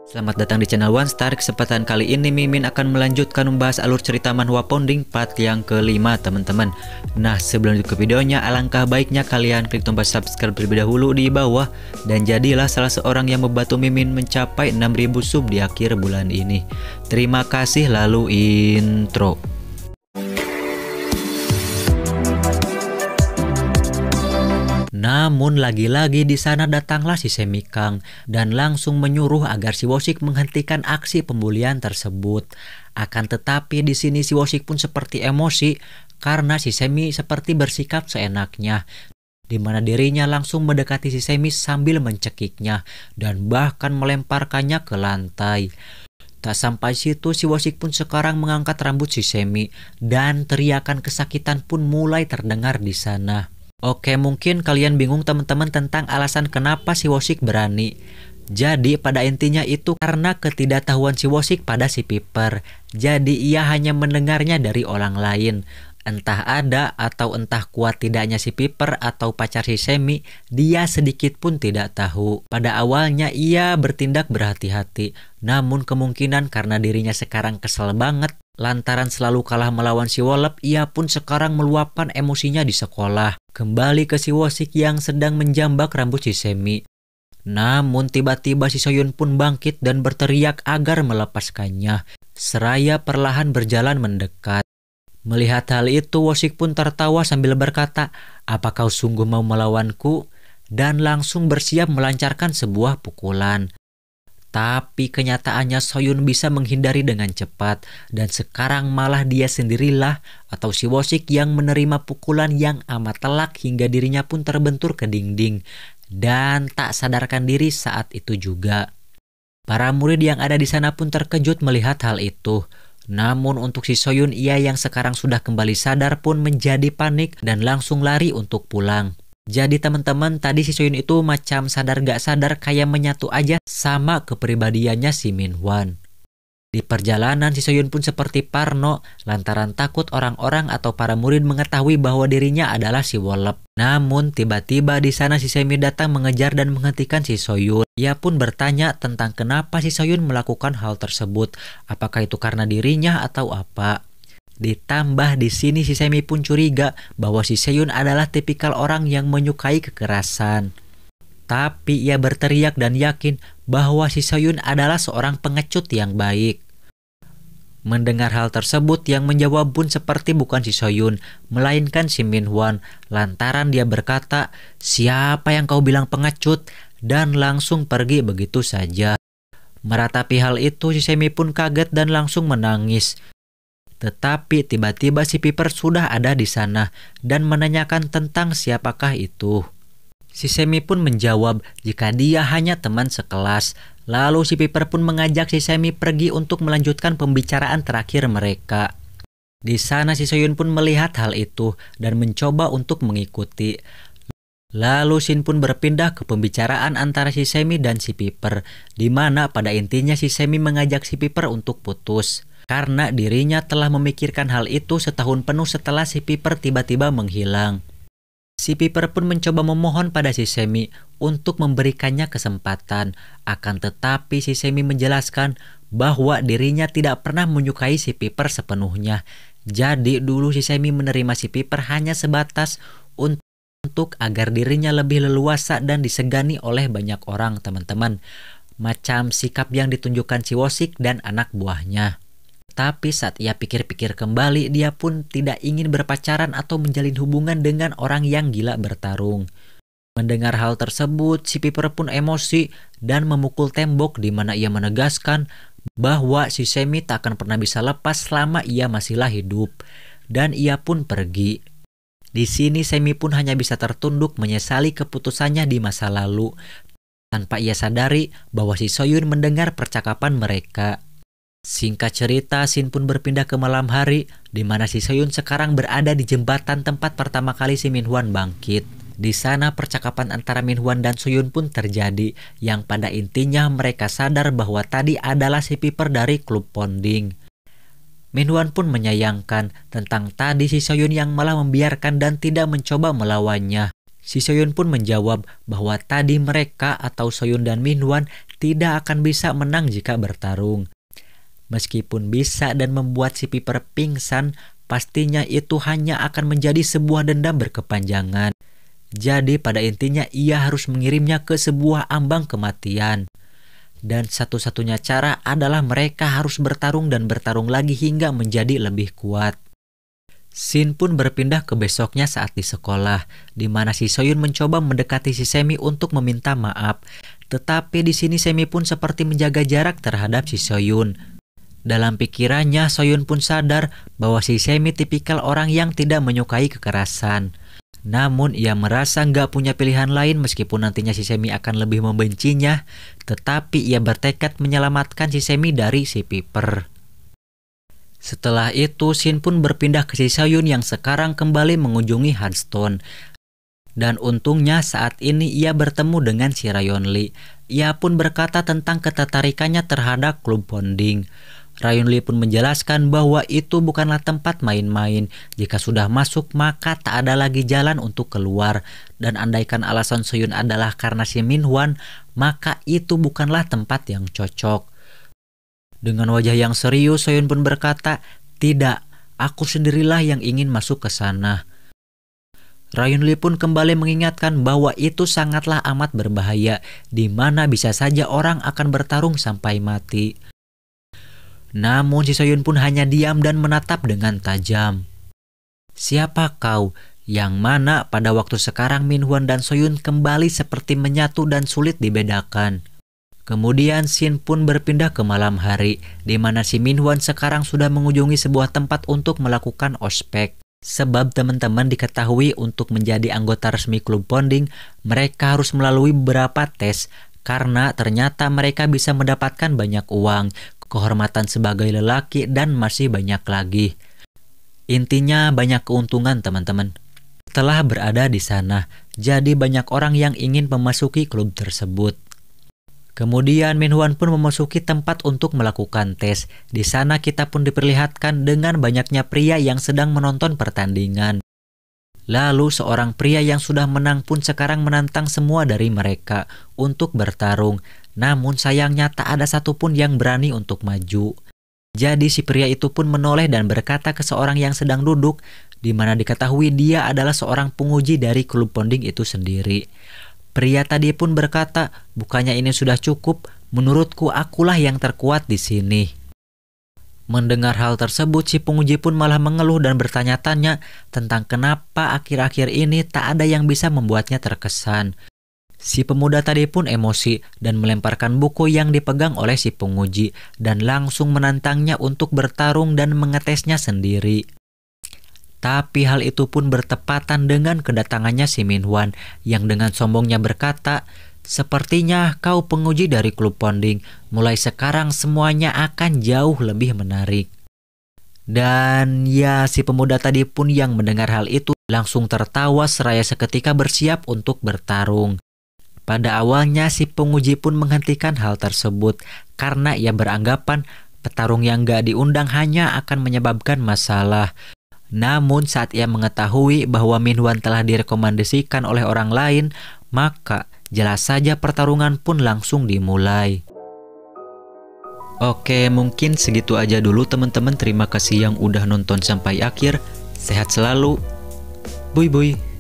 Selamat datang di channel One Star. Kesempatan kali ini Mimin akan melanjutkan membahas alur cerita manhwa Ponding part yang kelima, teman-teman. Nah, sebelum lanjut ke videonya, alangkah baiknya kalian klik tombol subscribe terlebih dahulu di bawah dan jadilah salah seorang yang membantu Mimin mencapai 6.000 sub di akhir bulan ini. Terima kasih, lalu intro. Namun lagi-lagi di sana datanglah si Semikang dan langsung menyuruh agar si Woshik menghentikan aksi pembulian tersebut. Akan tetapi di sini si Woshik pun seperti emosi karena si Semi seperti bersikap seenaknya, di mana dirinya langsung mendekati si Semi sambil mencekiknya dan bahkan melemparkannya ke lantai. Tak sampai situ, si Woshik pun sekarang mengangkat rambut si Semi dan teriakan kesakitan pun mulai terdengar di sana. Oke, mungkin kalian bingung teman-teman tentang alasan kenapa si Woshik berani. Jadi pada intinya itu karena ketidaktahuan si Woshik pada si Piper. Jadi ia hanya mendengarnya dari orang lain. Entah ada atau entah kuat tidaknya si Piper atau pacar si Semi, dia sedikit pun tidak tahu. Pada awalnya ia bertindak berhati-hati, namun kemungkinan karena dirinya sekarang kesel banget lantaran selalu kalah melawan si Wolep, ia pun sekarang meluapkan emosinya di sekolah. Kembali ke si Woshik yang sedang menjambak rambut si Semi. Namun tiba-tiba si Soyun pun bangkit dan berteriak agar melepaskannya. Seraya perlahan berjalan mendekat. Melihat hal itu, Woshik pun tertawa sambil berkata, "Apa kau sungguh mau melawanku?" Dan langsung bersiap melancarkan sebuah pukulan. Tapi kenyataannya Soyun bisa menghindari dengan cepat dan sekarang malah dia sendirilah atau si Woshik yang menerima pukulan yang amat telak hingga dirinya pun terbentur ke dinding dan tak sadarkan diri saat itu juga. Para murid yang ada di sana pun terkejut melihat hal itu. Namun untuk si Soyun, ia yang sekarang sudah kembali sadar pun menjadi panik dan langsung lari untuk pulang. Jadi teman-teman, tadi si Soyun itu macam sadar gak sadar kayak menyatu aja sama kepribadiannya si Minhwan. Di perjalanan si Soyun pun seperti parno lantaran takut orang-orang atau para murid mengetahui bahwa dirinya adalah si Wolep. Namun tiba-tiba di sana si Semi datang mengejar dan menghentikan si Soyun. Ia pun bertanya tentang kenapa si Soyun melakukan hal tersebut. Apakah itu karena dirinya atau apa? Ditambah di sini si Semi pun curiga bahwa si Soyun adalah tipikal orang yang menyukai kekerasan. Tapi ia berteriak dan yakin bahwa si Soyun adalah seorang pengecut yang baik. Mendengar hal tersebut, yang menjawab pun seperti bukan si Soyun, melainkan si Minhwan. Lantaran dia berkata, "Siapa yang kau bilang pengecut?" Dan langsung pergi begitu saja. Meratapi hal itu, si Semi pun kaget dan langsung menangis. Tetapi tiba-tiba si Piper sudah ada di sana dan menanyakan tentang siapakah itu. Si Semi pun menjawab jika dia hanya teman sekelas. Lalu si Piper pun mengajak si Semi pergi untuk melanjutkan pembicaraan terakhir mereka. Di sana si Soyun pun melihat hal itu dan mencoba untuk mengikuti. Lalu Shin pun berpindah ke pembicaraan antara si Semi dan si Piper, di mana pada intinya si Semi mengajak si Piper untuk putus. Karena dirinya telah memikirkan hal itu setahun penuh setelah si Piper tiba-tiba menghilang. Si Piper pun mencoba memohon pada si Semi untuk memberikannya kesempatan. Akan tetapi si Semi menjelaskan bahwa dirinya tidak pernah menyukai si Piper sepenuhnya. Jadi dulu si Semi menerima si Piper hanya sebatas untuk agar dirinya lebih leluasa dan disegani oleh banyak orang, teman-teman. Macam sikap yang ditunjukkan si Woshik dan anak buahnya. Tapi saat ia pikir-pikir kembali, dia pun tidak ingin berpacaran atau menjalin hubungan dengan orang yang gila bertarung. Mendengar hal tersebut, si Piper pun emosi dan memukul tembok, di mana ia menegaskan bahwa si Semi tak akan pernah bisa lepas selama ia masihlah hidup. Dan ia pun pergi. Di sini Semi pun hanya bisa tertunduk menyesali keputusannya di masa lalu, tanpa ia sadari bahwa si Soyun mendengar percakapan mereka. Singkat cerita, Shin pun berpindah ke malam hari, di mana si Soyun sekarang berada di jembatan tempat pertama kali si Minhwan bangkit. Di sana percakapan antara Minhwan dan Soyun pun terjadi, yang pada intinya mereka sadar bahwa tadi adalah si Piper dari klub Ponding. Minhwan pun menyayangkan tentang tadi si Soyun yang malah membiarkan dan tidak mencoba melawannya. Si Soyun pun menjawab bahwa tadi mereka atau Soyun dan Minhwan tidak akan bisa menang jika bertarung. Meskipun bisa dan membuat si Piper pingsan, pastinya itu hanya akan menjadi sebuah dendam berkepanjangan. Jadi pada intinya ia harus mengirimnya ke sebuah ambang kematian. Dan satu-satunya cara adalah mereka harus bertarung dan bertarung lagi hingga menjadi lebih kuat. Scene pun berpindah ke besoknya saat di sekolah, di mana si Soyun mencoba mendekati si Semi untuk meminta maaf. Tetapi di sini Semi pun seperti menjaga jarak terhadap si Soyun. Dalam pikirannya, Soyun pun sadar bahwa si Semi tipikal orang yang tidak menyukai kekerasan. Namun ia merasa nggak punya pilihan lain meskipun nantinya si Semi akan lebih membencinya, tetapi ia bertekad menyelamatkan si Semi dari si Piper. Setelah itu, Shin pun berpindah ke si Soyun yang sekarang kembali mengunjungi Hanstone. Dan untungnya saat ini ia bertemu dengan si Rayon Lee. Ia pun berkata tentang ketertarikannya terhadap klub bonding. Rayon Lee pun menjelaskan bahwa itu bukanlah tempat main-main. Jika sudah masuk maka tak ada lagi jalan untuk keluar. Dan andaikan alasan Soyun adalah karena si Minhwan, maka itu bukanlah tempat yang cocok. Dengan wajah yang serius, Soyun pun berkata, "Tidak, aku sendirilah yang ingin masuk ke sana." Rayon Lee pun kembali mengingatkan bahwa itu sangatlah amat berbahaya, di mana bisa saja orang akan bertarung sampai mati. Namun si Soyun pun hanya diam dan menatap dengan tajam. "Siapa kau?" Yang mana pada waktu sekarang Minhwan dan Soyun kembali seperti menyatu dan sulit dibedakan. Kemudian Shin pun berpindah ke malam hari, di mana si Minhwan sekarang sudah mengunjungi sebuah tempat untuk melakukan ospek. Sebab teman-teman diketahui untuk menjadi anggota resmi klub bonding, mereka harus melalui beberapa tes, karena ternyata mereka bisa mendapatkan banyak uang, kehormatan sebagai lelaki, dan masih banyak lagi. Intinya banyak keuntungan teman-teman. Setelah berada di sana, jadi banyak orang yang ingin memasuki klub tersebut. Kemudian Minhwan pun memasuki tempat untuk melakukan tes. Di sana kita pun diperlihatkan dengan banyaknya pria yang sedang menonton pertandingan. Lalu seorang pria yang sudah menang pun sekarang menantang semua dari mereka untuk bertarung. Namun sayangnya tak ada satupun yang berani untuk maju. Jadi si pria itu pun menoleh dan berkata ke seorang yang sedang duduk, di mana diketahui dia adalah seorang penguji dari klub bonding itu sendiri. Pria tadi pun berkata, "Bukannya ini sudah cukup, menurutku akulah yang terkuat di sini." Mendengar hal tersebut, si penguji pun malah mengeluh dan bertanya-tanya tentang kenapa akhir-akhir ini tak ada yang bisa membuatnya terkesan. Si pemuda tadi pun emosi dan melemparkan buku yang dipegang oleh si penguji dan langsung menantangnya untuk bertarung dan mengetesnya sendiri. Tapi hal itu pun bertepatan dengan kedatangannya si Minhwan yang dengan sombongnya berkata, "Sepertinya kau penguji dari klub bonding, mulai sekarang semuanya akan jauh lebih menarik." Dan ya si pemuda tadi pun yang mendengar hal itu langsung tertawa seraya seketika bersiap untuk bertarung. Pada awalnya si penguji pun menghentikan hal tersebut karena ia beranggapan petarung yang gak diundang hanya akan menyebabkan masalah. Namun saat ia mengetahui bahwa Minhwan telah direkomendasikan oleh orang lain, maka jelas saja pertarungan pun langsung dimulai. Oke, mungkin segitu aja dulu teman-teman. Terima kasih yang udah nonton sampai akhir. Sehat selalu. Bye-bye.